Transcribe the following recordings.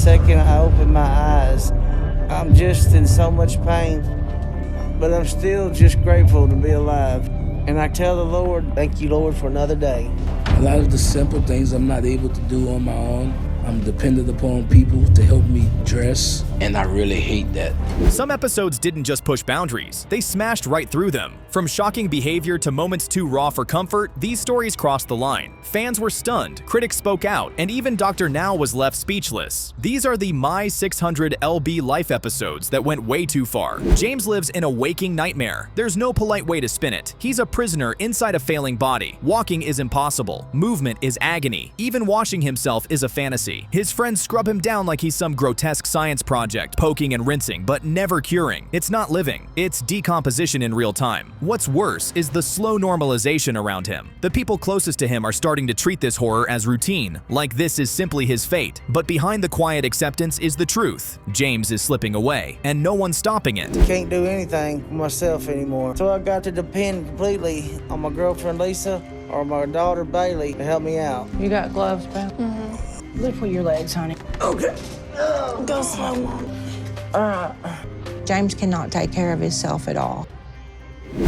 second I open my eyes, I'm just in so much pain, but I'm still just grateful to be alive. And I tell the Lord, thank you, Lord, for another day. A lot of the simple things I'm not able to do on my own. I'm dependent upon people to help me dress, and I really hate that. Some episodes didn't just push boundaries, they smashed right through them. From shocking behavior to moments too raw for comfort, these stories crossed the line. Fans were stunned, critics spoke out, and even Dr. Now was left speechless. These are the My 600 LB Life episodes that went way too far. James lives in a waking nightmare. There's no polite way to spin it. He's a prisoner inside a failing body. Walking is impossible. Movement is agony. Even washing himself is a fantasy. His friends scrub him down like he's some grotesque science project, poking and rinsing, but never curing. It's not living. It's decomposition in real time. What's worse is the slow normalization around him. The people closest to him are starting to treat this horror as routine, like this is simply his fate. But behind the quiet acceptance is the truth. James is slipping away, and no one's stopping it. Can't do anything for myself anymore. So I got to depend completely on my girlfriend Lisa or my daughter Bailey to help me out. You got gloves, Belle? Lift with your legs, honey. Okay. Go slow, Mom. James cannot take care of himself at all.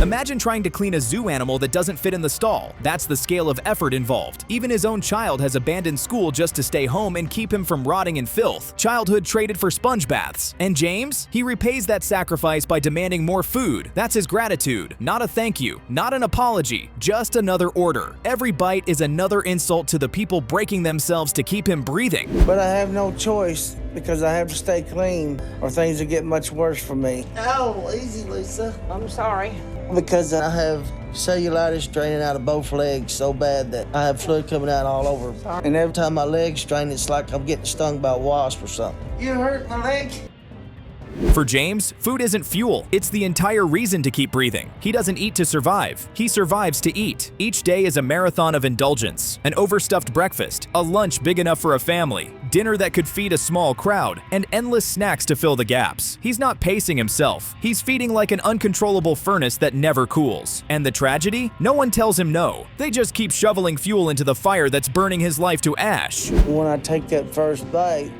Imagine trying to clean a zoo animal that doesn't fit in the stall. That's the scale of effort involved. Even his own child has abandoned school just to stay home and keep him from rotting in filth. Childhood traded for sponge baths. And James? He repays that sacrifice by demanding more food. That's his gratitude. Not a thank you, not an apology, just another order. Every bite is another insult to the people breaking themselves to keep him breathing. But I have no choice because I have to stay clean or things will get much worse for me. Oh, easy, Lisa. I'm sorry. Because I have cellulitis draining out of both legs so bad that I have fluid coming out all over. And every time my legs strain, it's like I'm getting stung by a wasp or something. You hurt my leg? For James, food isn't fuel, it's the entire reason to keep breathing. He doesn't eat to survive, he survives to eat. Each day is a marathon of indulgence, an overstuffed breakfast, a lunch big enough for a family, dinner that could feed a small crowd, and endless snacks to fill the gaps. He's not pacing himself, he's feeding like an uncontrollable furnace that never cools. And the tragedy? No one tells him no. They just keep shoveling fuel into the fire that's burning his life to ash. When I take that first bite,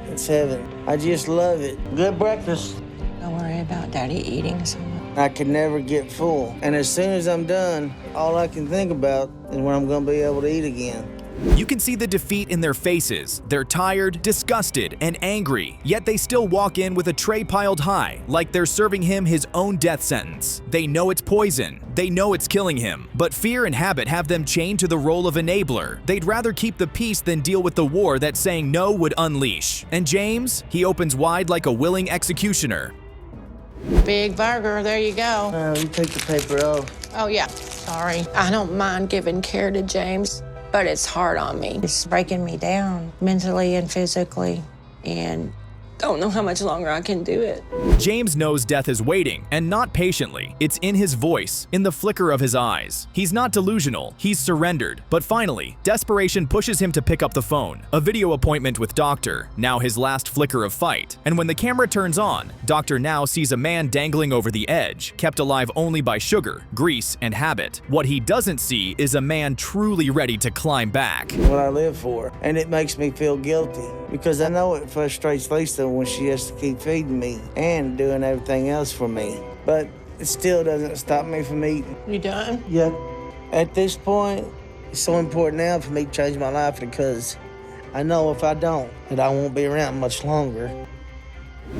it's heaven. I just love it. Good breakfast. Don't worry about Daddy eating so much. I can never get full. And as soon as I'm done, all I can think about is when I'm gonna be able to eat again. You can see the defeat in their faces. They're tired, disgusted, and angry, yet they still walk in with a tray piled high, like they're serving him his own death sentence. They know it's poison. They know it's killing him. But fear and habit have them chained to the role of enabler. They'd rather keep the peace than deal with the war that saying no would unleash. And James? He opens wide like a willing executioner. Big burger, there you go. You take the paper off. Oh, yeah. Sorry. I don't mind giving care to James, but it's hard on me. It's breaking me down mentally and physically, and don't know how much longer I can do it. James knows death is waiting, and not patiently. It's in his voice, in the flicker of his eyes. He's not delusional, he's surrendered. But finally, desperation pushes him to pick up the phone. A video appointment with Doctor, now his last flicker of fight. And when the camera turns on, Doctor now sees a man dangling over the edge, kept alive only by sugar, grease, and habit. What he doesn't see is a man truly ready to climb back. What I live for, and it makes me feel guilty because I know it frustrates Lisa when she has to keep feeding me and doing everything else for me. But it still doesn't stop me from eating. You done? Yep. At this point, it's so important now for me to change my life because I know if I don't, that I won't be around much longer.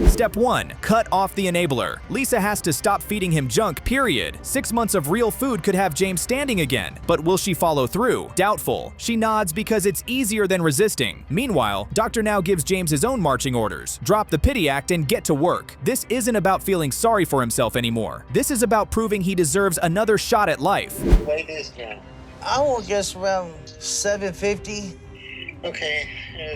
Step 1. Cut off the enabler. Lisa has to stop feeding him junk, period. 6 months of real food could have James standing again. But will she follow through? Doubtful. She nods because it's easier than resisting. Meanwhile, Doctor now gives James his own marching orders. Drop the pity act and get to work. This isn't about feeling sorry for himself anymore. This is about proving he deserves another shot at life. Weight is now. I will guess around 750. Okay,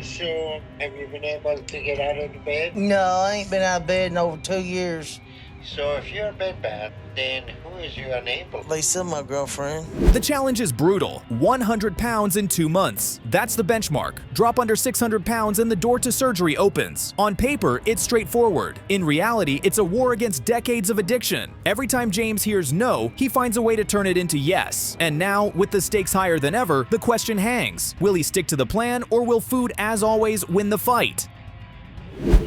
so have you been able to get out of the bed? No, I ain't been out of bed in over 2 years. So if you're bedbound, then who is your enabler? Lisa, my girlfriend. The challenge is brutal. 100 pounds in 2 months. That's the benchmark. Drop under 600 pounds and the door to surgery opens. On paper, it's straightforward. In reality, it's a war against decades of addiction. Every time James hears no, he finds a way to turn it into yes. And now, with the stakes higher than ever, the question hangs. Will he stick to the plan, or will food, as always, win the fight?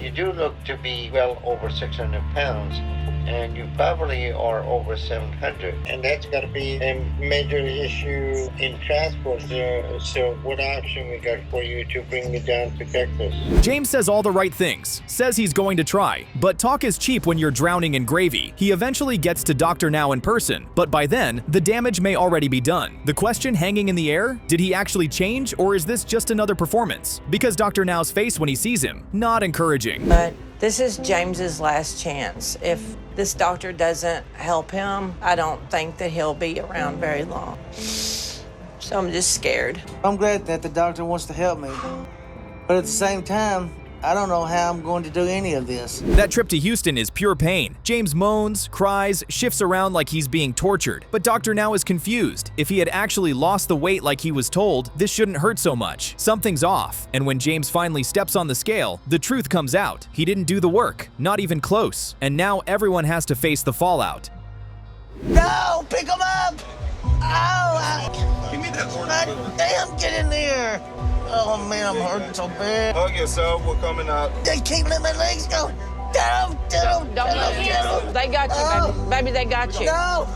You do look to be well over 600 pounds, and you probably are over 700. And that's got to be a major issue in transport. So what option we got for you to bring me down to Texas? James says all the right things, says he's going to try, but talk is cheap when you're drowning in gravy. He eventually gets to Dr. Now in person, but by then, the damage may already be done. The question hanging in the air, did he actually change, or is this just another performance? Because Dr. Now's face when he sees him, not encouraging. But this is James's last chance. If this doctor doesn't help him, I don't think that he'll be around very long. So I'm just scared. I'm glad that the doctor wants to help me, but at the same time, I don't know how I'm going to do any of this. That trip to Houston is pure pain. James moans, cries, shifts around like he's being tortured. But Dr. Now is confused. If he had actually lost the weight like he was told, this shouldn't hurt so much. Something's off. And when James finally steps on the scale, the truth comes out. He didn't do the work, not even close. And now everyone has to face the fallout. No, pick him up! Ow! Give me that God damn, get in there! Oh man, I'm hurting so bad. Hug yourself, we're coming up. They keep letting my legs go. Don't. They got you, baby. Baby, they got you. No!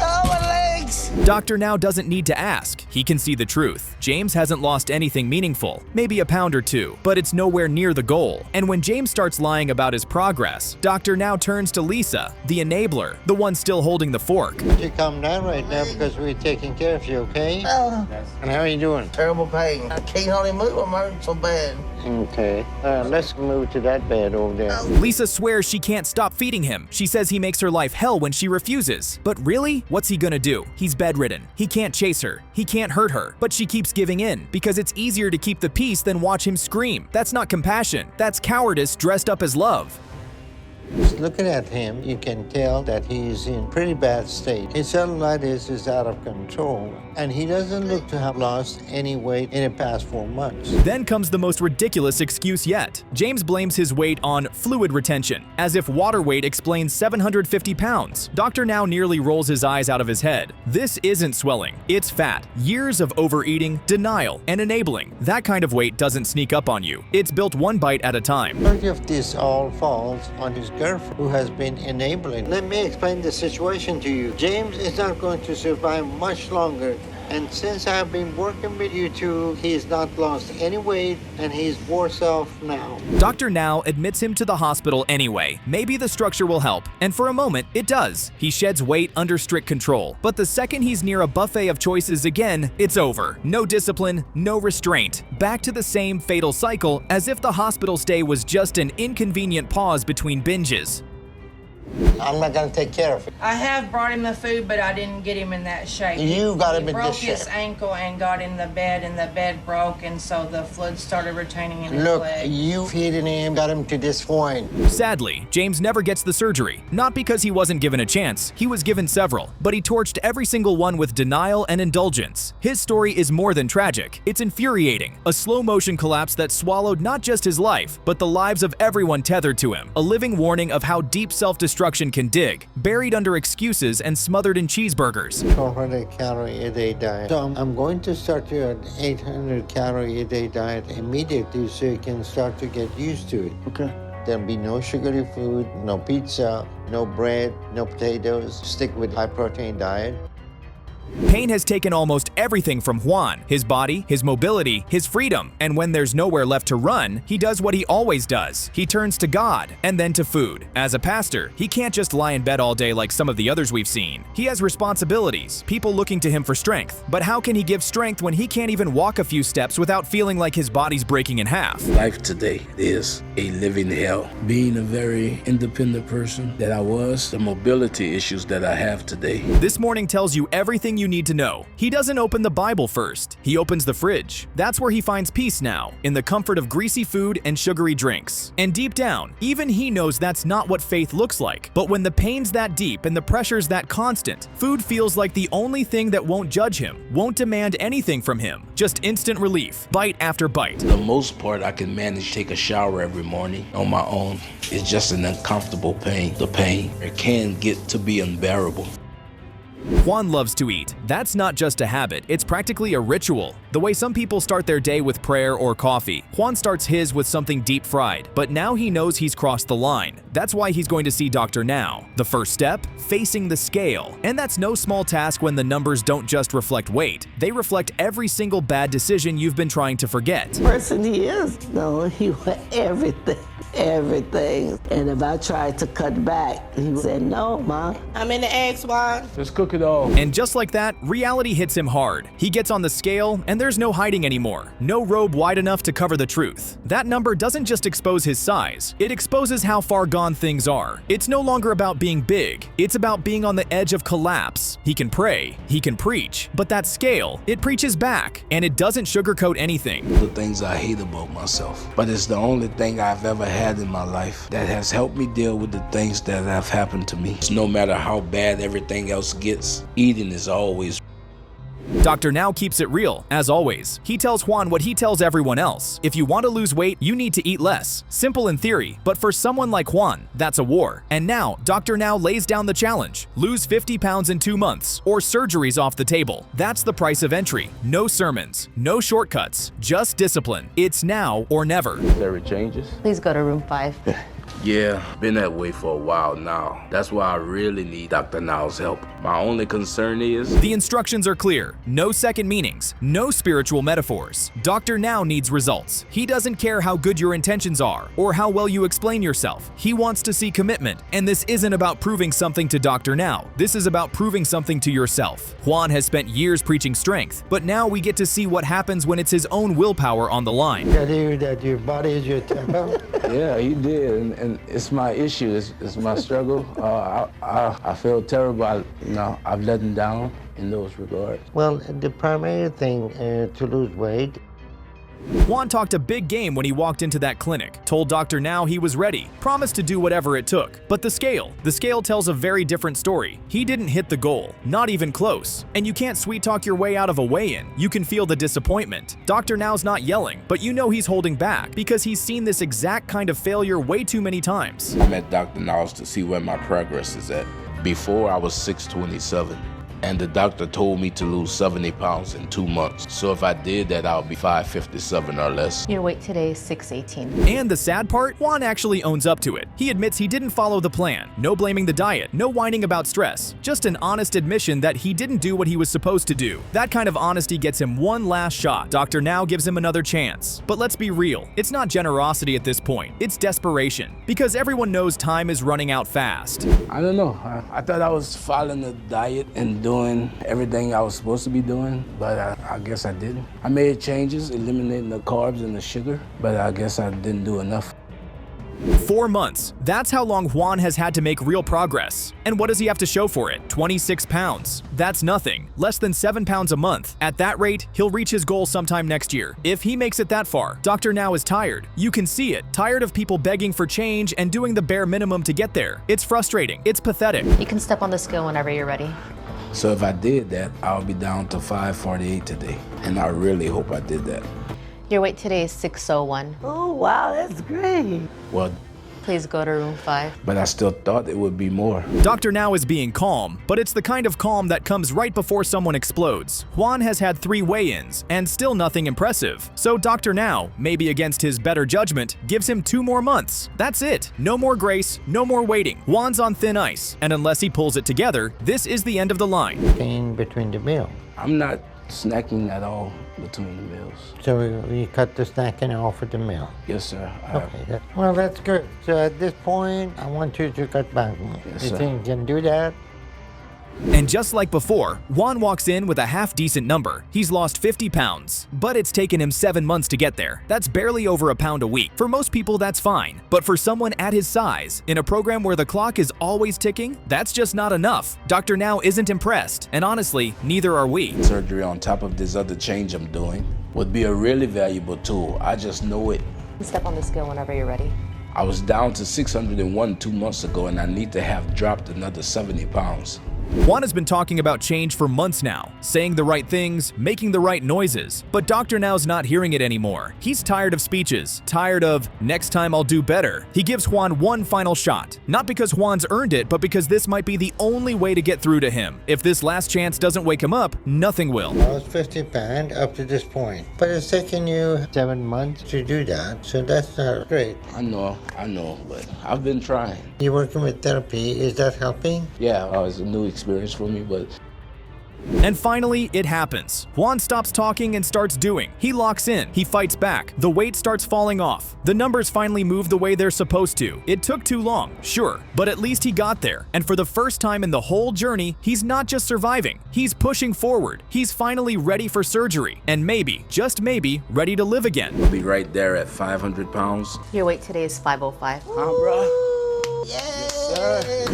Oh, my legs! Dr. Now doesn't need to ask. He can see the truth. James hasn't lost anything meaningful, maybe a pound or two, but it's nowhere near the goal. And when James starts lying about his progress, Dr. Now turns to Lisa, the enabler, the one still holding the fork. You calm down right now because we're taking care of you, okay? Oh, And how are you doing? terrible pain. I can't hardly move. I'm hurting so bad. Okay. Let's move to that bed over there. Lisa swears she can't stop feeding him. She says he makes her life hell when she refuses. But really? What's he gonna do? He's bedridden. He can't chase her. He can't hurt her. But she keeps giving in because it's easier to keep the peace than watch him scream. That's not compassion. That's cowardice dressed up as love. Looking at him, you can tell that he's in pretty bad state. His cellulitis is out of control, and he doesn't look to have lost any weight in the past 4 months. Then comes the most ridiculous excuse yet. James blames his weight on fluid retention, as if water weight explains 750 pounds. Dr. Now nearly rolls his eyes out of his head. This isn't swelling, it's fat. Years of overeating, denial, and enabling. That kind of weight doesn't sneak up on you. It's built one bite at a time. Part of this all falls on his girlfriend, who has been enabling. Let me explain the situation to you. James is not going to survive much longer. And since I've been working with you two, he's not lost any weight and he's worse off now. Dr. Now admits him to the hospital anyway. Maybe the structure will help. And for a moment, it does. He sheds weight under strict control. But the second he's near a buffet of choices again, it's over. No discipline, no restraint. Back to the same fatal cycle, as if the hospital stay was just an inconvenient pause between binges. I'm not gonna take care of it. I have brought him the food, but I didn't get him in that shape. You got him He in broke this his shape. ankle and got in the bed, and the bed broke, and so the fluid started retaining in his Look, leg. you feeding him got him to this point. Sadly, James never gets the surgery. Not because he wasn't given a chance. He was given several, but he torched every single one with denial and indulgence. His story is more than tragic. It's infuriating. A slow-motion collapse that swallowed not just his life, but the lives of everyone tethered to him. A living warning of how deep self-destruction can dig, buried under excuses and smothered in cheeseburgers. 400 calorie a day diet. So I'm going to start you an 800 calorie a day diet immediately so you can start to get used to it. Okay. There'll be no sugary food, no pizza, no bread, no potatoes. Stick with high protein diet. Pain has taken almost everything from Juan, his body, his mobility, his freedom, and when there's nowhere left to run, he does what he always does. He turns to God, and then to food. As a pastor, he can't just lie in bed all day like some of the others we've seen. He has responsibilities, people looking to him for strength. But how can he give strength when he can't even walk a few steps without feeling like his body's breaking in half? Life today is a living hell. Being a very independent person that I was, the mobility issues that I have today. This morning tells you everything you need to know. He doesn't open the Bible first. He opens the fridge. That's where he finds peace now, in the comfort of greasy food and sugary drinks. And deep down, even he knows that's not what faith looks like. But when the pain's that deep and the pressure's that constant, food feels like the only thing that won't judge him, won't demand anything from him. Just instant relief, bite after bite. The most part, I can manage to take a shower every morning on my own. It's just an uncomfortable pain. The pain, it can get to be unbearable. Juan loves to eat. That's not just a habit, it's practically a ritual. The way some people start their day with prayer or coffee, Juan starts his with something deep fried. But now he knows he's crossed the line. That's why he's going to see Dr. Now. The first step? Facing the scale. And that's no small task when the numbers don't just reflect weight. They reflect every single bad decision you've been trying to forget. Person he is, no, he went everything. And if I tried to cut back, he said, no, Mom. I'm in the eggs, Juan. Just cook it all. And just like that, reality hits him hard. He gets on the scale, and there's no hiding anymore. No robe wide enough to cover the truth. That number doesn't just expose his size, it exposes how far gone things are. It's no longer about being big, it's about being on the edge of collapse. He can pray, he can preach, but that scale, it preaches back, and it doesn't sugarcoat anything. The things I hate about myself, but it's the only thing I've ever had in my life that has helped me deal with the things that have happened to me. No matter how bad everything else gets, eating is always. Dr. Now keeps it real, as always. He tells Juan what he tells everyone else. If you want to lose weight, you need to eat less. Simple in theory, but for someone like Juan, that's a war. And now, Dr. Now lays down the challenge. Lose 50 pounds in 2 months, or surgery's off the table. That's the price of entry. No sermons, no shortcuts, just discipline. It's now or never. There changes. Please go to room 5. Yeah, been that way for a while now. That's why I really need Dr. Now's help. My only concern is... The instructions are clear. No second meanings. No spiritual metaphors. Dr. Now needs results. He doesn't care how good your intentions are or how well you explain yourself. He wants to see commitment. And this isn't about proving something to Dr. Now. This is about proving something to yourself. Juan has spent years preaching strength, but now we get to see what happens when it's his own willpower on the line. Tell you that your body is your temple. Yeah, he did, and it's my issue, it's my struggle. I feel terrible. I've let him down in those regards. Well, the primary thing to lose weight. Juan talked a big game when he walked into that clinic, told Dr. Now he was ready, promised to do whatever it took. But the scale tells a very different story. He didn't hit the goal, not even close. And you can't sweet talk your way out of a weigh-in. You can feel the disappointment. Dr. Now's not yelling, but you know he's holding back because he's seen this exact kind of failure way too many times. I met Dr. Now's to see where my progress is at. Before I was 627. And the doctor told me to lose 70 pounds in 2 months. So if I did that, I'll be 557 or less. Your weight today is 618. And the sad part, Juan actually owns up to it. He admits he didn't follow the plan. No blaming the diet, no whining about stress. Just an honest admission that he didn't do what he was supposed to do. That kind of honesty gets him one last shot. Dr. Now gives him another chance. But let's be real, it's not generosity at this point. It's desperation. Because everyone knows time is running out fast. I don't know. I thought I was following the diet and doing everything I was supposed to be doing, but I guess I didn't. I made changes, eliminating the carbs and the sugar, but I guess I didn't do enough. 4 months. That's how long Juan has had to make real progress. And what does he have to show for it? 26 pounds. That's nothing. Less than 7 pounds a month. At that rate, he'll reach his goal sometime next year. If he makes it that far, Dr. Now is tired. You can see it. Tired of people begging for change and doing the bare minimum to get there. It's frustrating. It's pathetic. You can step on the scale whenever you're ready. So if I did that, I'll be down to 548 today. And I really hope I did that. Your weight today is 601. Oh, wow, that's great. Well, Please go to room 5. but I still thought it would be more. Dr. Now is being calm, but it's the kind of calm that comes right before someone explodes. Juan has had 3 weigh-ins, and still nothing impressive. So Dr. Now, maybe against his better judgment, gives him 2 more months. That's it. No more grace, no more waiting. Juan's on thin ice, and unless he pulls it together, this is the end of the line. In between the meal. I'm not snacking at all between the meals. So we cut the snacking off with the meal. Yes, sir. Okay, well, that's good. So at this point, I want you to cut back. Yes, You sir. think you can do that? And just like before, Juan walks in with a half-decent number. He's lost 50 pounds, but it's taken him 7 months to get there. That's barely over a pound a week. For most people, that's fine. But for someone at his size, in a program where the clock is always ticking, that's just not enough. Dr. Now isn't impressed, and honestly, neither are we. Surgery on top of this other change I'm doing would be a really valuable tool. I just know it. Step on the scale whenever you're ready. I was down to 601 2 months ago, and I need to have dropped another 70 pounds. Juan has been talking about change for months now, saying the right things, making the right noises. But Dr. Now's not hearing it anymore. He's tired of speeches, tired of, next time I'll do better. He gives Juan one final shot, not because Juan's earned it, but because this might be the only way to get through to him. If this last chance doesn't wake him up, nothing will. I was 50 pounds up to this point, but it's taken you 7 months to do that, so that's not great. I know, but I've been trying. You working with therapy, is that helping? Yeah, it's a new experience for me, but And finally, it happens. Juan stops talking and starts doing. He locks in. He fights back. The weight starts falling off. The numbers finally move the way they're supposed to. It took too long, sure, but at least he got there. And for the first time in the whole journey, he's not just surviving. He's pushing forward. He's finally ready for surgery. And maybe, just maybe, ready to live again. I'll be right there at 500 pounds. Your weight today is 505.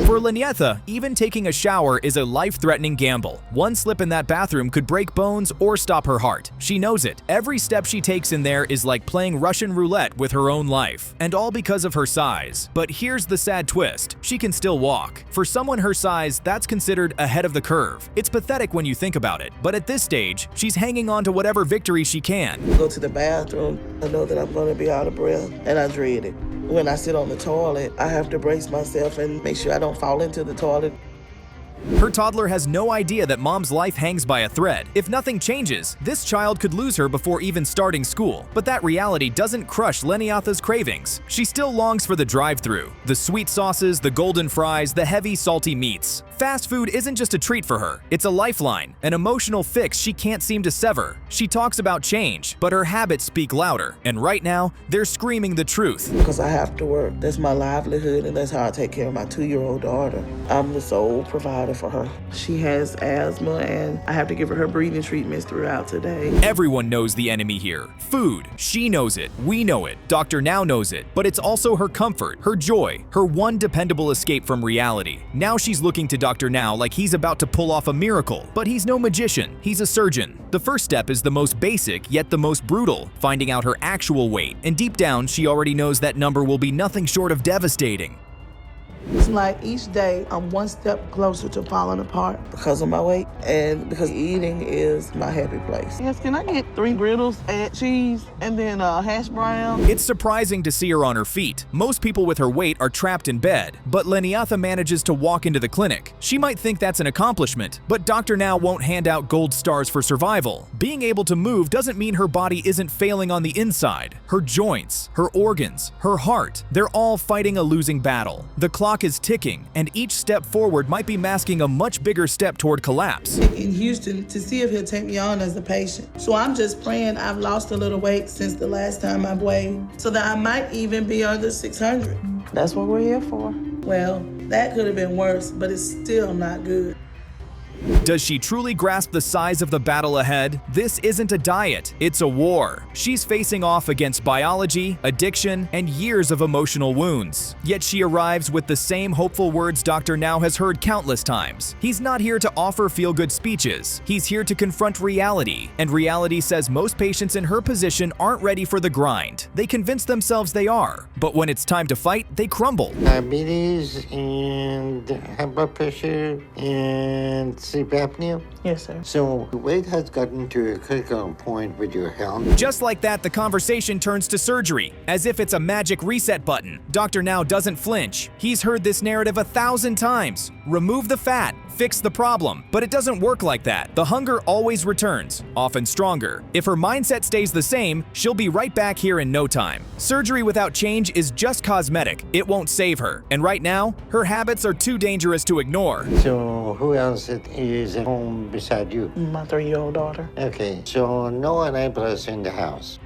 For Lenietha, even taking a shower is a life-threatening gamble. One slip in that bathroom could break bones or stop her heart. She knows it. Every step she takes in there is like playing Russian roulette with her own life. And all because of her size. But here's the sad twist. She can still walk. For someone her size, that's considered ahead of the curve. It's pathetic when you think about it. But at this stage, she's hanging on to whatever victory she can. Go to the bathroom, I know that I'm going to be out of breath, and I dread it. When I sit on the toilet, I have to brace myself and make sure I don't fall into the toilet. Her toddler has no idea that mom's life hangs by a thread. If nothing changes, this child could lose her before even starting school. But that reality doesn't crush Leniatha's cravings. She still longs for the drive-thru, the sweet sauces, the golden fries, the heavy, salty meats. Fast food isn't just a treat for her. It's a lifeline, an emotional fix she can't seem to sever. She talks about change, but her habits speak louder. And right now, they're screaming the truth. Because I have to work. That's my livelihood, and that's how I take care of my 2-year-old daughter. I'm the sole provider for her. She has asthma, and I have to give her breathing treatments throughout today. Everyone knows the enemy here. Food. She knows it. We know it. Dr. Now knows it. But it's also her comfort, her joy, her one dependable escape from reality. Now she's looking to Dr. Now like he's about to pull off a miracle. But he's no magician. He's a surgeon. The first step is the most basic, yet the most brutal, finding out her actual weight. And deep down, she already knows that number will be nothing short of devastating. It's like each day I'm one step closer to falling apart because of my weight and because eating is my happy place. Yes, can I get 3 griddles, add cheese, and then a hash brown? It's surprising to see her on her feet. Most people with her weight are trapped in bed, but Leniatha manages to walk into the clinic. She might think that's an accomplishment, but Dr. Now won't hand out gold stars for survival. Being able to move doesn't mean her body isn't failing on the inside. Her joints, her organs, her heart, they're all fighting a losing battle. The clock is ticking, and each step forward might be masking a much bigger step toward collapse. In Houston to see if he'll take me on as a patient. So I'm just praying I've lost a little weight since the last time I weighed, so that I might even be under 600. That's what we're here for. Well, that could have been worse, but it's still not good. Does she truly grasp the size of the battle ahead? This isn't a diet, it's a war. She's facing off against biology, addiction, and years of emotional wounds. Yet she arrives with the same hopeful words Dr. Now has heard countless times. He's not here to offer feel-good speeches. He's here to confront reality. And reality says most patients in her position aren't ready for the grind. They convince themselves they are. But when it's time to fight, they crumble. Diabetes and high blood pressure and sleep apnea? Yes, sir. So weight has gotten to a critical point with your health. Just like that, the conversation turns to surgery, as if it's a magic reset button. Dr. Now doesn't flinch. He's heard this narrative 1,000 times. Remove the fat, fix the problem. But it doesn't work like that. The hunger always returns, often stronger. If her mindset stays the same, she'll be right back here in no time. Surgery without change is just cosmetic. It won't save her. And right now, her habits are too dangerous to ignore. So who else is at home beside you? My 3-year-old daughter. Okay, so no enablers in the house.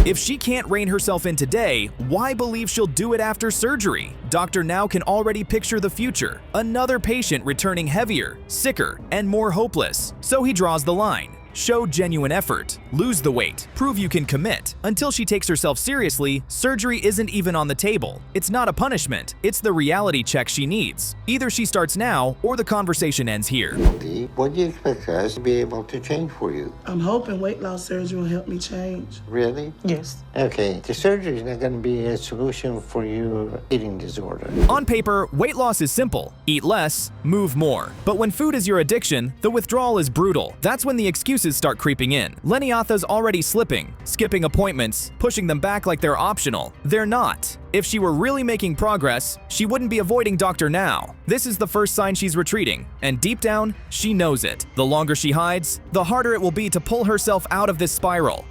If she can't rein herself in today, why believe she'll do it after surgery? Dr. Now can already picture the future. Another patient returning heavier, sicker, and more hopeless. So he draws the line. Show genuine effort. Lose the weight. Prove you can commit. Until she takes herself seriously, surgery isn't even on the table. It's not a punishment. It's the reality check she needs. Either she starts now or the conversation ends here. What do you expect us to be able to change for you? I'm hoping weight loss surgery will help me change. Really? Yes. Okay, the surgery is not going to be a solution for your eating disorder. On paper, weight loss is simple. Eat less, move more. But when food is your addiction, the withdrawal is brutal. That's when the excuses start creeping in. Leniatha's already slipping, skipping appointments, pushing them back like they're optional. They're not. If she were really making progress, she wouldn't be avoiding Dr. Now. This is the first sign she's retreating, and deep down, she knows it. The longer she hides, the harder it will be to pull herself out of this spiral.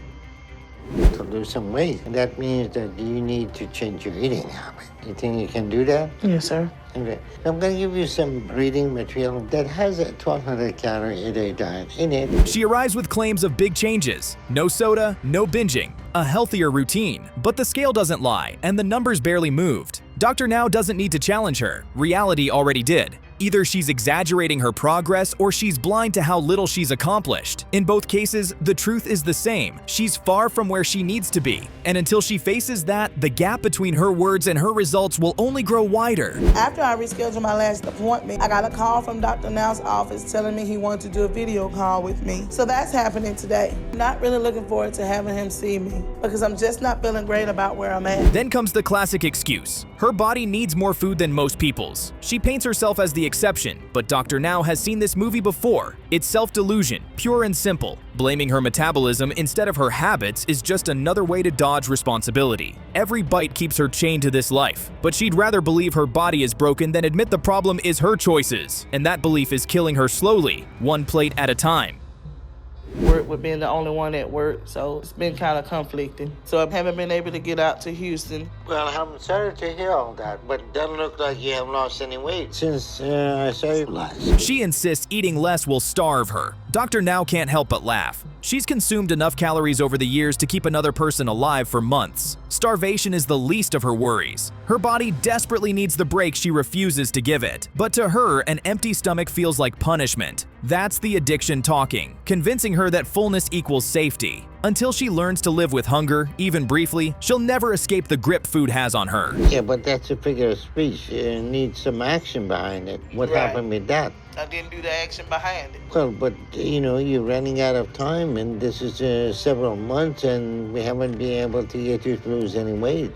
To lose some weight, and that means that you need to change your eating habit. You think you can do that? Yes, sir. Okay. I'm going to give you some reading material that has a 1,200 calorie a day diet in it. She arrives with claims of big changes. No soda, no binging, a healthier routine. But the scale doesn't lie, and the numbers barely moved. Dr. Now doesn't need to challenge her. Reality already did. Either she's exaggerating her progress or she's blind to how little she's accomplished. In both cases, the truth is the same. She's far from where she needs to be. And until she faces that, the gap between her words and her results will only grow wider. After I rescheduled my last appointment, I got a call from Dr. Now's office telling me he wanted to do a video call with me. So that's happening today. Not really looking forward to having him see me because I'm just not feeling great about where I'm at. Then comes the classic excuse. Her body needs more food than most people's. She paints herself as the exception, but Dr. Now has seen this movie before. It's self-delusion, pure and simple. Blaming her metabolism instead of her habits is just another way to dodge responsibility. Every bite keeps her chained to this life, but she'd rather believe her body is broken than admit the problem is her choices. And that belief is killing her slowly, one plate at a time. Work with being the only one at work, so it's been kind of conflicting. So I haven't been able to get out to Houston. Well, I'm sorry to hear all that, but it doesn't look like you have lost any weight since I saw you last. She insists eating less will starve her. Dr. Now can't help but laugh. She's consumed enough calories over the years to keep another person alive for months. Starvation is the least of her worries. Her body desperately needs the break she refuses to give it. But to her, an empty stomach feels like punishment. That's the addiction talking, convincing her that fullness equals safety. Until she learns to live with hunger, even briefly, she'll never escape the grip food has on her. Yeah, but that's a figure of speech. It needs some action behind it. What happened with that? I didn't do the action behind it. Well, but, you know, you're running out of time, and this is several months, and we haven't been able to get you to lose any weight.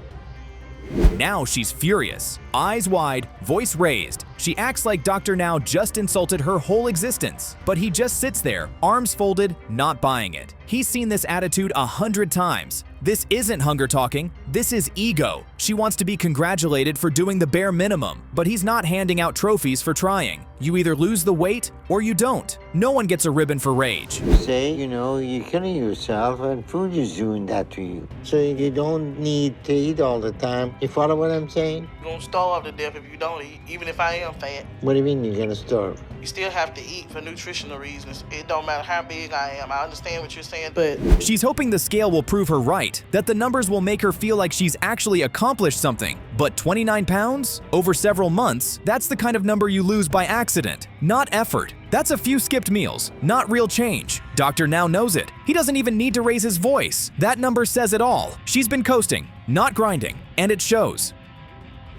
Now she's furious. Eyes wide, voice raised. She acts like Dr. Now just insulted her whole existence. But he just sits there, arms folded, not buying it. He's seen this attitude 100 times. This isn't hunger talking, this is ego. She wants to be congratulated for doing the bare minimum, but he's not handing out trophies for trying. You either lose the weight or you don't. No one gets a ribbon for rage. Say, you know, you're killing yourself and food is doing that to you. So you don't need to eat all the time. You follow what I'm saying? You're gonna starve to death if you don't eat, even if I am fat. What do you mean you're gonna starve? You still have to eat for nutritional reasons. It don't matter how big I am. I understand what you're saying, but she's hoping the scale will prove her right, that the numbers will make her feel like she's actually accomplished something. But 29 pounds? Over several months, that's the kind of number you lose by accident, not effort. That's a few skipped meals, not real change. Dr. Now knows it. He doesn't even need to raise his voice. That number says it all. She's been coasting, not grinding, and it shows.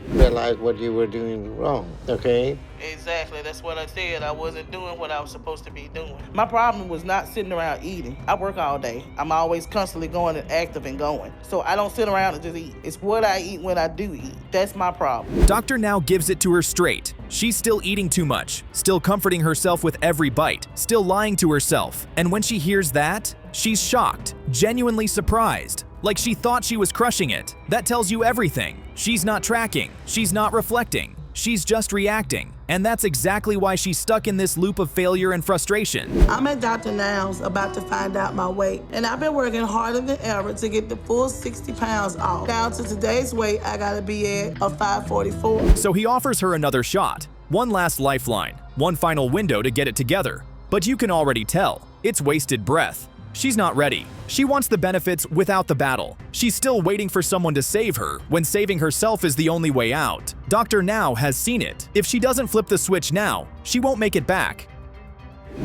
Realize what you were doing wrong, okay? exactly, that's what I said. I wasn't doing what I was supposed to be doing. My problem was not sitting around eating. I work all day. I'm always constantly going and active and going. So I don't sit around and just eat. It's what I eat when I do eat. That's my problem. Doctor now gives it to her straight. She's still eating too much, still comforting herself with every bite, still lying to herself. And when she hears that, she's shocked, genuinely surprised. Like she thought she was crushing it. That tells you everything. She's not tracking. She's not reflecting. She's just reacting. And that's exactly why she's stuck in this loop of failure and frustration. I'm at Dr. Now's about to find out my weight, and I've been working harder than ever to get the full 60 pounds off. Down to today's weight, I gotta be at a 544. So he offers her another shot, one last lifeline, one final window to get it together. But you can already tell, it's wasted breath. She's not ready. She wants the benefits without the battle. She's still waiting for someone to save her, when saving herself is the only way out. Dr. Now has seen it. If she doesn't flip the switch now, she won't make it back.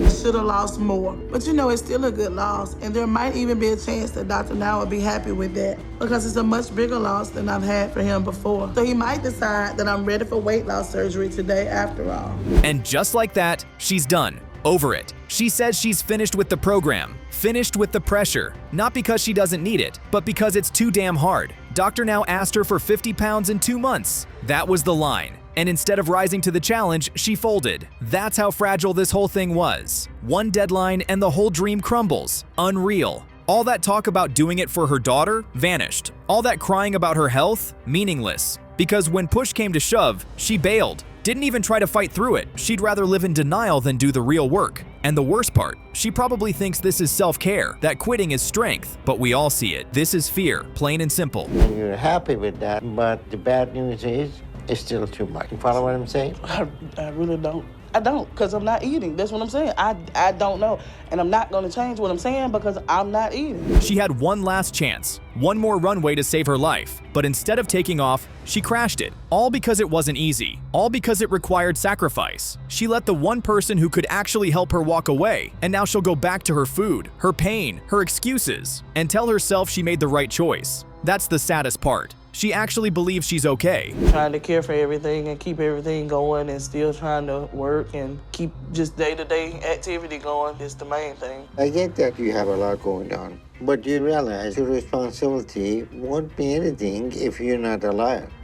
Should have lost more. But you know, it's still a good loss. And there might even be a chance that Dr. Now will be happy with that because it's a much bigger loss than I've had for him before. So he might decide that I'm ready for weight loss surgery today after all. And just like that, she's done. Over it. She says she's finished with the program, finished with the pressure, not because she doesn't need it, but because it's too damn hard. Dr. Now asked her for 50 pounds in 2 months. That was the line. And instead of rising to the challenge, she folded. That's how fragile this whole thing was. One deadline and the whole dream crumbles. Unreal. All that talk about doing it for her daughter vanished. All that crying about her health, meaningless. Because when push came to shove, she bailed. Didn't even try to fight through it. She'd rather live in denial than do the real work. And the worst part, she probably thinks this is self-care, that quitting is strength, but we all see it. This is fear, plain and simple. And you're happy with that, but the bad news is, it's still too much. You follow what I'm saying? I really don't. I don't, because I'm not eating. That's what I'm saying. I don't know. And I'm not going to change what I'm saying because I'm not eating. She had one last chance, one more runway to save her life. But instead of taking off, she crashed it. All because it wasn't easy. All because it required sacrifice. She let the one person who could actually help her walk away. And now she'll go back to her food, her pain, her excuses, and tell herself she made the right choice. That's the saddest part. She actually believes she's okay. Trying to care for everything and keep everything going and still trying to work and keep just day-to-day activity going is the main thing. I get that you have a lot going on, but you realize your responsibility won't be anything if you're not alive.